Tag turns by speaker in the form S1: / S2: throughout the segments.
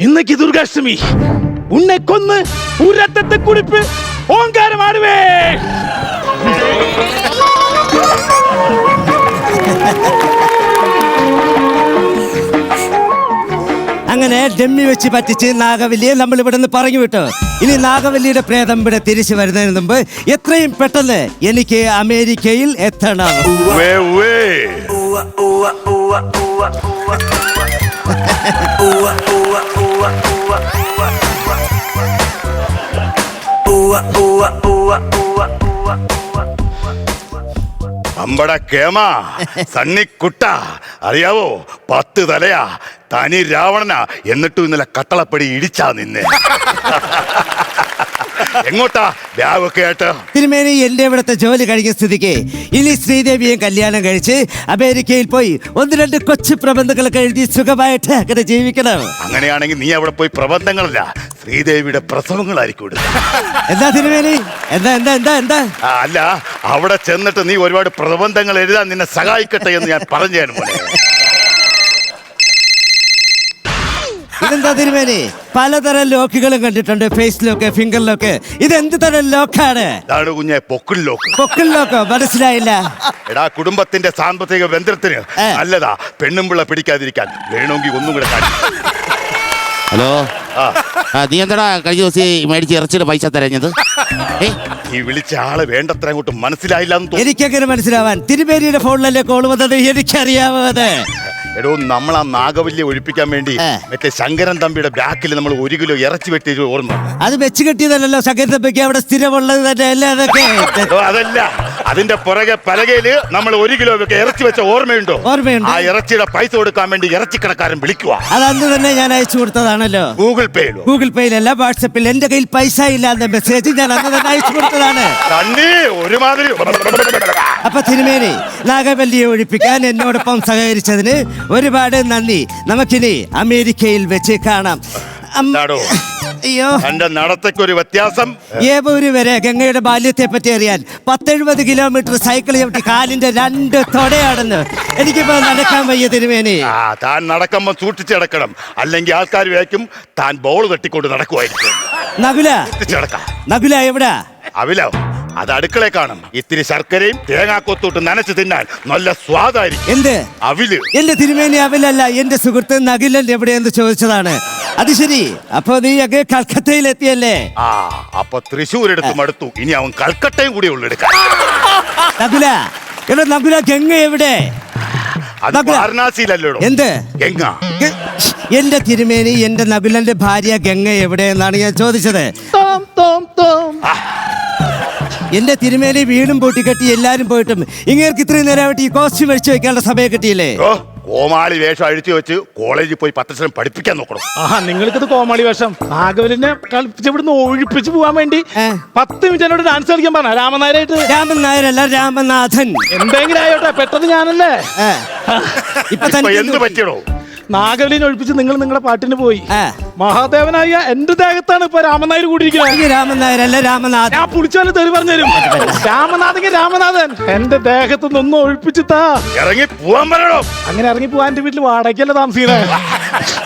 S1: இன்னைக்கு துர்காஷ்டமி. உன்னை கொன்னு உன் ரத்தத்தை குடிப்பு ஓங்காரம் ஆடுவேன்.
S2: അങ്ങനെ ഡമ്മി വെച്ച് പറ്റിച്ച് നാഗവല്ലിയെ നമ്മൾ ഇവിടെ നിന്ന് പറഞ്ഞു വിട്ടു. ഇനി നാഗവല്ലിയുടെ പ്രേതം ഇവിടെ തിരിച്ചു വരുന്നതിന് മുമ്പ് എത്രയും പെട്ടെന്ന് എനിക്ക് അമേരിക്കയിൽ എത്തണം.
S3: അമ്പട കേമ സണ്ണിക്കുട്ട അറിയാവോ 10 തലയാ തനി രാവണനാ. എന്നിട്ടും ഇന്നലെ കട്ടളപ്പടി ഇടിച്ചാ നിന്നെ. എങ്ങോട്ടാ ബാഗൊക്കെ ആയിട്ട്?
S2: തിരുമേനി എന്റെ ഇവിടുത്തെ ജോലി കഴിഞ്ഞ സ്ഥിതിക്ക് ഇനി ശ്രീദേവിയെ കല്യാണം കഴിച്ച് അമേരിക്കയിൽ പോയി 1-2 കൊച്ചു പ്രബന്ധങ്ങളൊക്കെ എഴുതി സുഖമായിട്ട് അങ്ങനെ ജീവിക്കണം.
S3: അങ്ങനെയാണെങ്കിൽ നീ അവിടെ പോയി പ്രബന്ധങ്ങളില്ല, ശ്രീദേവിയുടെ പ്രസവങ്ങളായിരിക്കും.
S2: എന്താ തിരുമേനി? എന്താ എന്താ എന്താ എന്താ
S3: അല്ല, അവിടെ ചെന്നിട്ട് നീ ഒരുപാട് പ്രബന്ധങ്ങൾ എഴുതാൻ നിന്നെ സഹായിക്കട്ടെ എന്ന് ഞാൻ പറഞ്ഞു തരാൻ മോനെ.
S2: ഇതെന്താ തിരുമേനി? പലതരം ലോക്കുകളും കണ്ടിട്ടുണ്ട്, ഫേസ് ലോക്ക്, ഫിംഗർ ലോക്ക്. ഇതെന്ത് തരം ലോക്കാണ്?
S3: ഇതാണ് കുഞ്ഞെ പൊക്കിൾ ലോക്ക്.
S2: പൊക്കിൾ ലോക്കോ? മനസ്സിലായില്ല.
S3: എടാ, കുടുംബത്തിന്റെ സാമ്പത്തിക ബന്ധത്തിന് നല്ലതാ പെണ്ണുമ്പിള്ള പിടിക്കാതിരിക്കാൻ. വേണമെങ്കിൽ ഒന്നും കൂടെ കാര്യം.
S4: ഹലോ, നീ എന്താടാ കഴിഞ്ഞ ദിവസം മേടിച്ച് ഇറച്ചിയുടെ പൈസ തരഞ്ഞത്?
S3: ഈ വിളിച്ച ആള് വേണ്ടത്ര അങ്ങോട്ട് മനസ്സിലായില്ല.
S2: എനിക്കെങ്ങനെ മനസ്സിലാവാൻ? തിരുമേനിയുടെ ഫോണിലല്ലേ കോൾ വന്നത്, എനിക്കറിയാവത്.
S3: എടോ, നമ്മൾ ആ നാഗവല്ലിയെ ഒഴിപ്പിക്കാൻ വേണ്ടി മറ്റേ ശങ്കരൻ തമ്പിയുടെ ബാക്കിൽ നമ്മൾ 1 കിലോ ഇറച്ചി വെട്ടിയ ഓർമ്മ.
S2: അത് വെച്ച് കെട്ടിയതല്ലോ ശങ്കരൻ തമ്പിക്ക്, അവിടെ സ്ഥിരമുള്ളത് തന്നെ അല്ലേ അതൊക്കെ?
S3: അതല്ല, അതിന്റെ പുറകെ പലകയില് നമ്മൾ 1 കിലോ ഇറച്ചി വെച്ച ഓർമ്മയുണ്ടോ?
S2: ഓർമ്മയുണ്ട്.
S3: ആ ഇറച്ചിയുടെ പൈസ കൊടുക്കാൻ വേണ്ടി ഇറച്ചിക്കടക്കാരൻ വിളിക്കുക.
S2: അത് അന്ന് തന്നെ ഞാൻ അയച്ചു കൊടുത്തതാണല്ലോ.
S3: ഗൂഗിൾ പേയിലോ?
S2: ഗൂഗിൾ പേയിലല്ല, വാട്സപ്പിൽ. എന്റെ കയ്യിൽ പൈസ ഇല്ലാത്ത മെസ്സേജ് ഞാൻ അന്ന് തന്നെ അയച്ചു കൊടുത്തതാണ്.
S3: ഒരുമാതിരി.
S2: അപ്പൊ തിരുമേനി, നാഗവല്ലിയെ ഒഴിപ്പിക്കാൻ എന്നോടൊപ്പം സഹകരിച്ചതിന് ഒരുപാട് നന്ദി. നമുക്കിനി അമേരിക്കയിൽ വെച്ച് കാണാം.
S3: അയ്യോ, എന്റെ നടത്തേക്ക് ഒരു വ്യത്യാസം.
S2: ഏവൂര് വരെ ഗംഗയുടെ ബാല്യത്തെ പറ്റി അറിയാൻ 10-70 കിലോമീറ്റർ സൈക്കിൾ ചവിട്ടി കാലിന്റെ 2 തൊടയാണെന്ന്. എനിക്കിപ്പോ നടക്കാൻ വയ്യ തിരുമേനി.
S3: താൻ നടക്കുമ്പോ സൂക്ഷിച്ചടക്കണം, അല്ലെങ്കിൽ ആൾക്കാർ വിചാരിക്കും താൻ ബോൾ തട്ടിക്കൊണ്ട് നടക്കുമായിരിക്കും.
S2: നകുല എവിടാ?
S3: അവിലോ? അത് അടുക്കളയെ കാണും. ഇത്തിരി ശർക്കരയും തേങ്ങാക്കൊത്തോട്ട് നനച്ച് തിന്നാൻ നല്ല സ്വാദായിരിക്കും.
S2: എന്ത്
S3: അവില്?
S2: എന്റെ തിരുമേനി, അവിലല്ല. എന്റെ സുഹൃത്ത് നകുലൻ എവിടെയെന്ന് ചോദിച്ചതാണ്. അത് ശരി, അപ്പൊ നീ അങ്ങ് കൽക്കത്തയിൽ എത്തിയല്ലേ?
S3: അപ്പൊ തൃശ്ശൂർ എടുത്ത് മടുത്തു, ഇനി അവൻ കൽക്കട്ടയും കൂടി ഉള്ളെടുക്കാൻ.
S2: നകുല, എടാ നകുല, ഗംഗ എവിടെ?
S3: വാരണാസിയിലല്ലോ.
S2: എന്ത്
S3: ഗംഗ?
S2: എന്റെ തിരുമേനി, എന്റെ നകുലന്റെ ഭാര്യ ഗംഗ എവിടെയെന്നാണ് ഞാൻ ചോദിച്ചത്. എന്റെ തിരുമേനി വീടും പൊട്ടിക്കെട്ടി എല്ലാരും പോയിട്ടും ഇങ്ങേർക്ക് ഇത്രയും നേരമായിട്ട് ഈ കോസ്റ്റ്യൂം അഴിച്ചു വെക്കാനുള്ള സമയം കിട്ടിയില്ലേ?
S3: കോമാളി വേഷം അഴിച്ചു വെച്ച് കോളേജിൽ പോയി 10 വർഷം പഠിപ്പിക്കാൻ നോക്കണം.
S1: നിങ്ങൾക്കത് കോമാളി വേഷം. നാഗവലിനെ കളിപ്പിച്ച് ഇവിടുന്ന് ഒഴിപ്പിച്ച് പോകാൻ വേണ്ടി 10 മിനിറ്റ് എന്നോട് ഡാൻസ് കളിക്കാൻ പറഞ്ഞ രാമൻ നായരായിട്ട്.
S2: രാമൻ നായരല്ല, രാമനാഥൻ.
S1: എന്തെങ്കിലും ആയോട്ടെ, പെട്ടത് ഞാനല്ലേ.
S3: ഇപ്പൊ എന്ത് പറ്റിയടോ?
S1: നാഗവലിനെ ഒഴിപ്പിച്ച് നിങ്ങൾ നിങ്ങളുടെ പാട്ടിന് പോയി. മഹാദേവനായ എന്റെ ദേഹത്താണ് ഇപ്പൊ രാമൻ നായർ കൂടിയിരിക്കുന്നത്.
S2: രാമൻ നായരല്ല, രാമനാഥൻ.
S1: ഞാൻ പുളിച്ചാലും തെറി പറഞ്ഞു തരും. രാമനാഥൻ, രാമനാഥൻ എന്റെ ദേഹത്ത് നിന്ന് ഒഴിപ്പിച്ചിട്ടാ
S3: ഇറങ്ങി പോവാൻ പറയണോ?
S1: അങ്ങനെ ഇറങ്ങി പോവാൻ എന്റെ വീട്ടിൽ വാടകയ്ക്കല്ല താമസിക്കുന്നത്.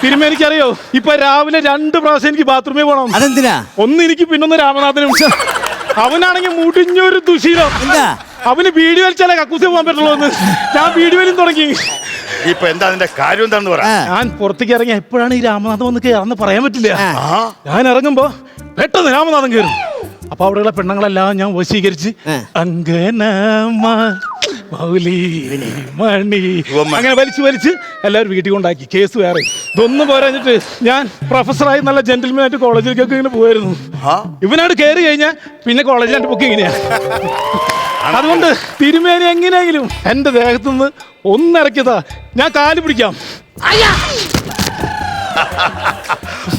S1: തിരുമേനിക്കറിയോ, ഇപ്പൊ രാവിലെ 2 പ്രാവശ്യം എനിക്ക് ബാത്റൂമിൽ പോകണം.
S2: അതെന്തിനാ?
S1: ഒന്ന് എനിക്ക്, പിന്നൊന്ന് രാമനാഥനും. അവനാണെങ്കിൽ മുടിഞ്ഞൊരു ദുശീലം. അവന് വീഡിയോ വലിച്ചാലേ കക്കൂസി പോകാൻ പറ്റുള്ളൂ എന്ന് ഞാൻ വീഡിയോ വലിയും തുടങ്ങി.
S3: ഇപ്പൊ എന്താ അതിന്റെ കാര്യം എന്താന്ന് പറയാ?
S1: ഞാൻ പുറത്തേക്ക് ഇറങ്ങി എപ്പോഴാണ് ഈ രാമനാഥൻ വന്ന് കയറുന്ന പറയാൻ പറ്റില്ല. ഞാൻ ഇറങ്ങുമ്പോ പെട്ടെന്ന് രാമനാഥൻ കയറും. അപ്പൊ അവിടെയുള്ള പെണ്ണുങ്ങളെല്ലാം ഞാൻ വശീകരിച്ച് അങ്ങനെ വലിച്ച് എല്ലാവരും വീട്ടിൽ കൊണ്ടാക്കി. കേസ് വേറെ. ഇതൊന്നും പോരാഞ്ഞിട്ട് ഞാൻ പ്രൊഫസറായി നല്ല ജെന്റിൽമാനായിട്ട് കോളേജിലേക്കൊക്കെ ഇങ്ങനെ പോയായിരുന്നു. ഇവനായിട്ട് കയറി കഴിഞ്ഞാൽ പിന്നെ കോളേജിലായിട്ട് പൊക്കി ഇങ്ങനെയാ. അതുകൊണ്ട് തിരുമേനി എങ്ങനെയെങ്കിലും എന്റെ ദേഹത്തുനിന്ന് ഒന്നിറക്കിയതാ, ഞാൻ കാല് പിടിക്കാം.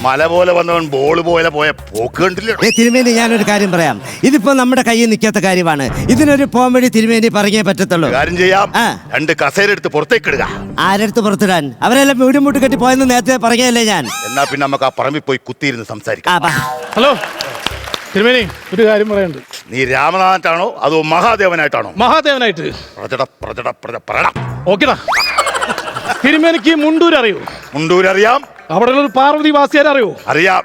S3: മല പോലെ വന്നവൻ ബോൾ പോലെ പോയ പോക്ക് കണ്ടില്ലേ?
S2: തിരുമേനി, ഞാനൊരു കാര്യം പറയാം. ഇതിപ്പോ നമ്മുടെ കയ്യിൽ നിൽക്കാത്ത കാര്യമാണ്. ഇതിനൊരു പോംവഴി തിരുമേനി പറഞ്ഞേ പറ്റത്തുള്ളൂ.
S3: കാര്യം ചെയ്യാം, 2 കസേര എടുത്ത് പുറത്തേക്ക് ഇടുക.
S2: ആരെടുത്ത് പുറത്തിടാൻ? അവരെല്ലാം വീടും മുട്ട് കെട്ടി പോയെന്ന് നേരത്തെ പറഞ്ഞല്ലേ ഞാൻ.
S3: എന്നാ പിന്നെ നമുക്ക് ആ പറമ്പിൽ പോയി കുത്തിയിരുന്ന് സംസാരിക്കാം.
S1: ഹലോ തിരുമേനി, ഒരു കാര്യം പറയാനുണ്ട്.
S3: നീ രാമനാഥനായിട്ടാണോ അതോ മഹാദേവനായിട്ടാണോ?
S1: മഹാദേവനായിട്ട്.
S3: ഓക്കേടാ.
S1: തിരുമേനിക്ക് മുണ്ടൂർ അറിയോ?
S3: മുണ്ടൂർ അറിയാം.
S1: അവിടെ ഒരു പാർവതി വാസിയാരെ അറിയോ?
S3: അറിയാം.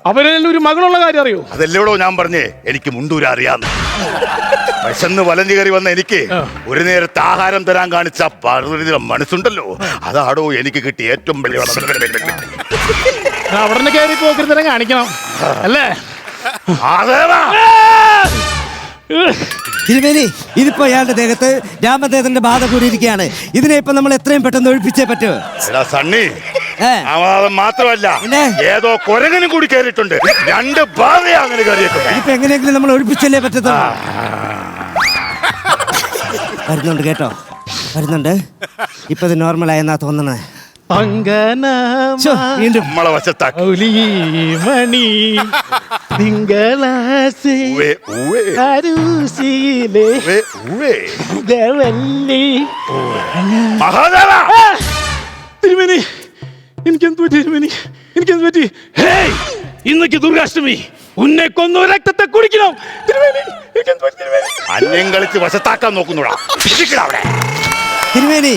S1: അവരെല്ലാം ഒരു മകളുള്ള കാര്യം അറിയോ?
S3: അതെല്ലോടോ ഞാൻ പറഞ്ഞേ, എനിക്ക് മുണ്ടൂർ അറിയാം. വിശന്ന് വലഞ്ഞു കയറി വന്ന എനിക്ക് ഒരു നേരത്തെ ആഹാരം തരാൻ കാണിച്ച പാർവതിയുടെ മനസ്സുണ്ടല്ലോ, അതാടോ എനിക്ക് കിട്ടിയ ഏറ്റവും വലിയ
S1: അവിടെ കയറി പോക്കരുത്തരം കാണിക്കണം അല്ലേ?
S2: തിരുമേനി, ഇതിപ്പോ അയാളുടെ ദേഹത്ത് രാമദേവന്റെ ബാധ കൂടിയിരിക്കുകയാണ്. ഇതിനെ ഇപ്പൊ നമ്മൾ എത്രയും പെട്ടെന്ന് ഒഴിപ്പിച്ചേ പറ്റൂ.
S3: സണ്ണി,
S2: ഏ.
S3: മാത്രമല്ല
S2: പിന്നെ?
S3: ഏതോ കൊരങ്ങനും കൂടി കയറിയിട്ടുണ്ട്. 2 ബാധയാ അങ്ങനെ കയറിയിട്ടുണ്ട്.
S2: ഇപ്പൊ എങ്ങനെയെങ്കിലും നമ്മൾ ഒഴിപ്പിച്ചല്ലേ പറ്റത്തുള്ളൂ. വരുന്നുണ്ട് കേട്ടോ, വരുന്നുണ്ട്. ഇപ്പൊ ഇത് നോർമൽ ആയെന്നാ തോന്നണേ. വീണ്ടും
S3: നമ്മളെ വശത്താക്കി.
S1: മണി തിങ്കളാസി അരുസിയിലെ ദേവല്ലി.
S3: മഹാദേവ,
S1: തിരുമേനി എനിക്കെന്ത് പറ്റി? തിരുമേനി എനിക്കെന്ത് പറ്റി? ഹേയ്, ഇന്നൊക്കെ ദുർഗാഷ്ടമി, ഉന്നെ കൊന്നു രക്തത്തെ കുടിക്കണം. തിരുമേനി എനിക്കെന്ത് പറ്റി? തിരുമേനി
S3: അന്യം കളിച്ച് വശത്താക്കാൻ നോക്കുന്നൂടാ. അവിടെ
S2: തിരുമേനി,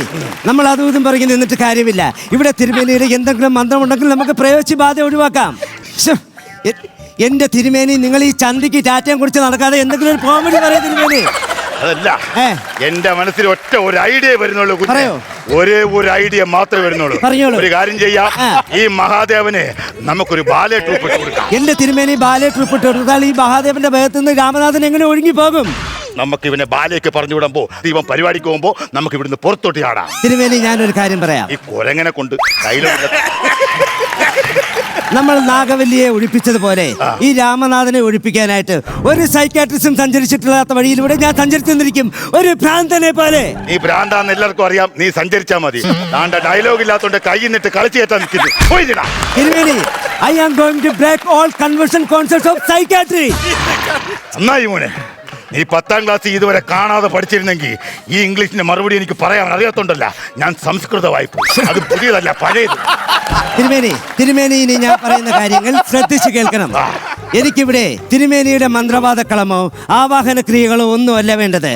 S2: നമ്മൾ അതും ഇതും പറഞ്ഞ് നിന്നിട്ട് കാര്യമില്ല. ഇവിടെ തിരുമേനിയുടെ എന്തെങ്കിലും മന്ത്രമുണ്ടെങ്കിൽ നമുക്ക് പ്രയോഗിച്ച് ബാധ ഒഴിവാക്കാം. ശ്ശോ, എന്റെ തിരുമേനി, നിങ്ങൾ ഈ ചന്തിക്ക് ടാറ്റയും കുറിച്ച് നടക്കാതെ എന്തെങ്കിലും ഒരു കോമഡി പറയാം തിരുമേനി.
S3: അതല്ല, എന്റെ മനസ്സിൽ ഒറ്റ ഒരു ഐഡിയ വരുന്നുള്ളൂ.
S2: പറയോ?
S3: ഒരേ ഒരു ഐഡിയ മാത്രമേ വരുന്നുള്ളൂ.
S2: പറഞ്ഞോളൂ.
S3: ഒരു കാര്യം ചെയ്യാം, ഈ മഹാദേവന് നമുക്കൊരു ബാലെ ട്രൂപ്പ് ഇട്ട് കൊടുക്കാം.
S2: എന്റെ തിരുമേനി, ബാലെ ട്രൂപ്പ് ഇട്ട് കൊടുത്താൽ ഈ മഹാദേവന്റെ ഭയത്തിൽ നിന്ന് രാമനാഥൻ എങ്ങനെ ഒഴുകി പോകും?
S3: നമുക്ക് ഇവനെ ബാലേക്ക് പറഞ്ഞു വിടുമ്പോ ഇവൻ പരിപാടിക്ക് പോകുമ്പോ നമുക്ക് ഇവിടുന്ന് പുറത്തോട്ട് ചാടാം.
S2: തിരുമേനി, ഞാനൊരു കാര്യം പറയാം.
S3: ഈ കൊരങ്ങനെ കൊണ്ട്
S2: നമ്മൾ നാഗവല്ലിയെ ഒഴിപ്പിച്ചതുപോലെ ഈ രാമനാഥനെ ഒഴിപ്പിക്കാനായിട്ട് ഒരു സൈക്കാട്രിസ്റ്റും സഞ്ചരിച്ചിട്ടില്ലാത്ത വഴിയിലൂടെ ഞാൻ സഞ്ചരിച്ചിരിക്കും, ഒരു ഭ്രാന്തനെ പോലെ.
S3: നീ ഭ്രാന്താന്ന് എല്ലാവർക്കും അറിയാം. നീ സഞ്ചരിച്ചാ മതി. താണ്ട ഡയലോഗ് ഇല്ലാത്തോണ്ട് കൈ നിന്നിട്ട് കളിച്ചു കയറ്റാൻ നിൽക്കുന്നു.
S2: തിരുമേനി, I am going to break all convention concepts of psychiatry.
S3: നന്നായി മോനെ. നീ 10ാം ക്ലാസ് ഇതുവരെ കാണാതെ പഠിച്ചിരുന്നെങ്കിൽ ഈ ഇംഗ്ലീഷിന്റെ മറുപടി എനിക്ക് പറയാൻ അറിയാത്തോണ്ടല്ല, ഞാൻ സംസ്കൃത വായ്പ. അത് പുതിയതല്ല, പഴയത്.
S2: തിരുമേനി, ഇനി ഞാൻ പറയുന്ന കാര്യങ്ങൾ ശ്രദ്ധിച്ചു കേൾക്കണം. എനിക്കിവിടെ തിരുമേനിയുടെ മന്ത്രവാദക്കളമോ ആവാഹന ക്രിയകളോ ഒന്നുമല്ല വേണ്ടത്.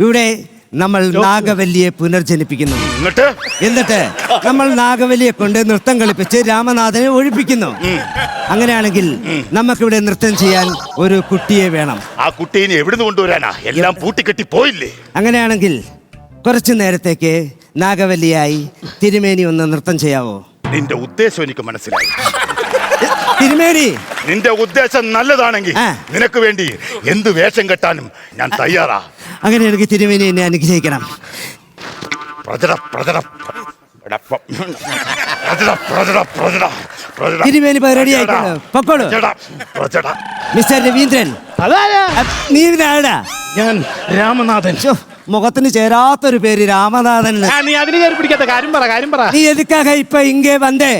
S2: ഇവിടെ നമ്മൾ നാഗവല്ലിയെ പുനർജനിപ്പിക്കുന്നു. എന്നിട്ട് നമ്മൾ നാഗവല്ലിയെ കൊണ്ട് നൃത്തം കളിപ്പിച്ച് രാമനാഥനെ ഒഴിപ്പിക്കുന്നു. അങ്ങനെയാണെങ്കിൽ നമുക്കിവിടെ നൃത്തം ചെയ്യാൻ ഒരു കുട്ടിയെ വേണം.
S3: ആ കുട്ടീനെ എവിടുന്ന് കൊണ്ടുവരാനാ? എല്ലാം പൂട്ടിക്കെട്ടി പോയില്ലേ?
S2: അങ്ങനെയാണെങ്കിൽ കുറച്ചു നേരത്തേക്ക് നാഗവല്ലിയായി തിരുമേനി ഒന്ന് നൃത്തം ചെയ്യാവോ?
S3: നിന്റെ ഉദ്ദേശം എനിക്ക് മനസ്സിലായി.
S2: തിരുമേനി,
S3: നിന്റെ ഉദ്ദേശം നല്ലതാണെങ്കിൽ നിനക്ക് വേണ്ടി എന്ത് വേഷം കെട്ടാനും ഞാൻ തയ്യാറാ.
S2: അങ്ങനെയാണെങ്കിൽ തിരുമേനി എന്നെ അനുഗ്രഹിക്കണം. തിരുമേനി റെഡി ആയിക്കോളൂ, പൊക്കോളൂ. മിസ്റ്റർ രവീന്ദ്രൻ, നീ ഇതിനാടാ?
S1: ഞാൻ രാമനാഥൻ.
S2: മുഖത്തിന് ചേരാത്തൊരു പേര് രാമനാഥൻ.
S1: നീ അതിന് കയറി പിടിക്കാത്ത കാര്യം പറ.
S2: നീ എതുക്കാക ഇപ്പൊ ഇങ്ങേ വന്നേ?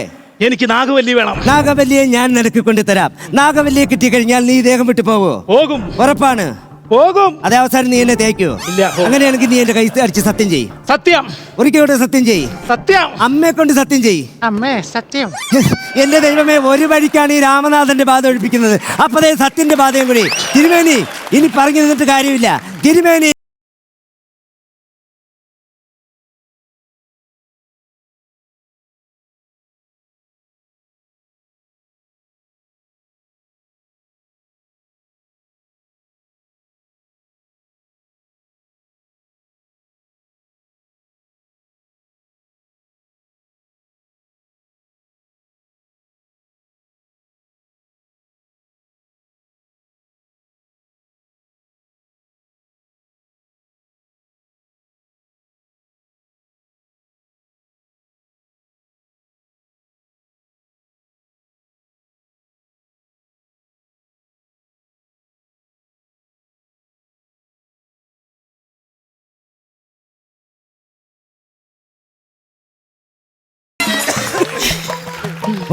S1: എനിക്ക് നാഗവല്ലി വേണം.
S2: നാഗവല്ലിയെ ഞാൻ നിനക്ക് കൊണ്ടുതരാം. നാഗവല്ലിയെ കിട്ടിക്കഴിഞ്ഞാൽ നീ ദേഹം വിട്ടു പോവോ?
S1: പോകും.
S2: ഉറപ്പാണ്?
S1: പോകും.
S2: അതേ അവസാനം നീ എന്നെ തേക്കോ?
S1: ഇല്ല.
S2: അങ്ങനെയാണെങ്കിൽ നീ എന്റെ കൈ അടിച്ച് സത്യം ചെയ്യ്.
S1: സത്യം.
S2: ഒരിക്കലോട് സത്യം ചെയ്യ്.
S1: സത്യം.
S2: അമ്മയെ കൊണ്ട് സത്യം ചെയ്യ്.
S1: അമ്മേ, സത്യം.
S2: എന്റെ ദൈവമേ, ഒരു വഴിക്കാണ് ഈ രാമനാഥന്റെ ബാധ ഒഴിപ്പിക്കുന്നത്. അപ്പതേ സത്യന്റെ ബാധയും കൂടി. തിരുമേനി, ഇനി പറഞ്ഞു നിന്നിട്ട് കാര്യമില്ല. തിരുമേനി,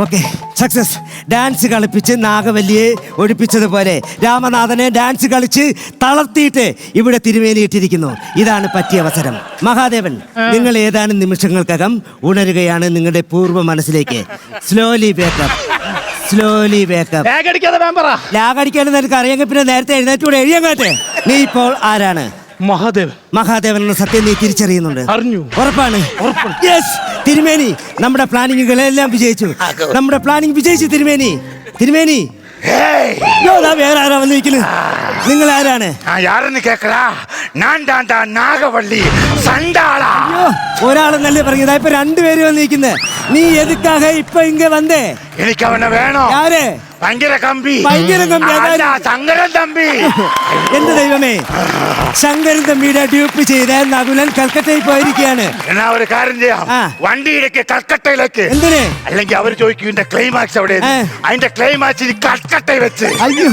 S2: ഓക്കെ, സക്സസ്. ഡാൻസ് കളിപ്പിച്ച് നാഗവല്ലിയെ ഒഴിപ്പിച്ചതുപോലെ രാമനാഥനെ ഡാൻസ് കളിച്ച് തളർത്തിയിട്ട് ഇവിടെ തിരുമേനിയിട്ടിരിക്കുന്നു. ഇതാണ് പറ്റിയ അവസരം. മഹാദേവൻ, നിങ്ങൾ ഏതാനും നിമിഷങ്ങൾക്കകം ഉണരുകയാണ് നിങ്ങളുടെ പൂർവ്വ മനസ്സിലേക്ക്. Slowly wake up, slowly wake up.
S1: ലാഗടിക്കാതെ
S2: നിനക്ക് അറിയാമെങ്കിൽ പിന്നെ നേരത്തെ എഴുന്നേറ്റൂടെ? എഴുതിയങ്ങാട്ടെ. നീ ഇപ്പോൾ ആരാണ്?
S1: മഹാദേവൻ.
S2: മഹാദേവൻ എന്ന സത്യം നീ തിരിച്ചറിയുന്നുണ്ട്?
S1: അറിഞ്ഞു.
S2: ഉറപ്പാണ്? യെസ് തിരുമേനി, നമ്മുടെ പ്ലാനിങ്ങുകളെല്ലാം വിജയിച്ചു. നമ്മുടെ പ്ലാനിങ് വിജയിച്ചു തിരുമേനി. തിരുമേനി വേറെ ആരാ വന്നിരിക്കുന്നത്? നിങ്ങൾ ആരാണ്?
S3: யாருன்னு கேக்குறா? நான் தாண்டா நாகவள்ளி சண்டாளா.
S2: ഒരാളെന്നല്ലേ പറഞ്ഞത്, ഇപ്പൊ രണ്ടുപേര് വന്നിരിക്കുന്നത്. നീ എതുക്കാக ഇപ്പൊ ഇങ്ങ വന്നേ?
S3: എനിക്ക് അവനെ വേണം.
S2: ആരെ?
S3: ഭയങ്കര കമ്പി.
S2: ഭയങ്കര കമ്പി?
S3: ശങ്കരൻ തമ്പി.
S2: എന്റെ ദൈവമേ, ശങ്കരൻ തമ്പിയുടെ ഡ്യൂപ്പ് ചെയ്ത് നകുലൻ കൽക്കട്ടയിൽ പോയിരിക്കുകയാണ്.
S3: എന്നാ ഒരു കാര്യം ചെയ്യാം, വണ്ടിയിലേക്ക് കൽക്കട്ടയിലേക്ക്.
S2: എന്തിന്?
S3: അല്ലെങ്കിൽ അവർ ചോദിക്കും ഇതിന്റെ ക്ലൈമാക്സ് എവിടെ? അതിന്റെ ക്ലൈമാക്സ് കൽക്കട്ടയിൽ വെച്ച്.
S2: അയ്യോ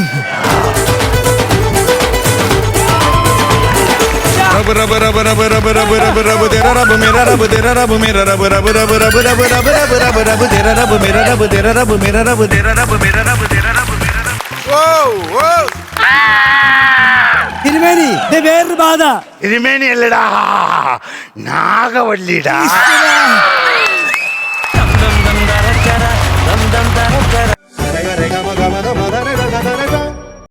S5: रब रब रब रब रब रब रब रब तेरा रब मेरा रब तेरा रब मेरा रब रब रब रब रब रब रब रब रब तेरा रब मेरा रब तेरा रब मेरा रब तेरा रब मेरा रब तेरा रब मेरा रब.
S2: തിരുമേനി, വേറൊരു ബാധ.
S3: തിരുമേനി അല്ലടാ, നാഗവല്ലിടാ.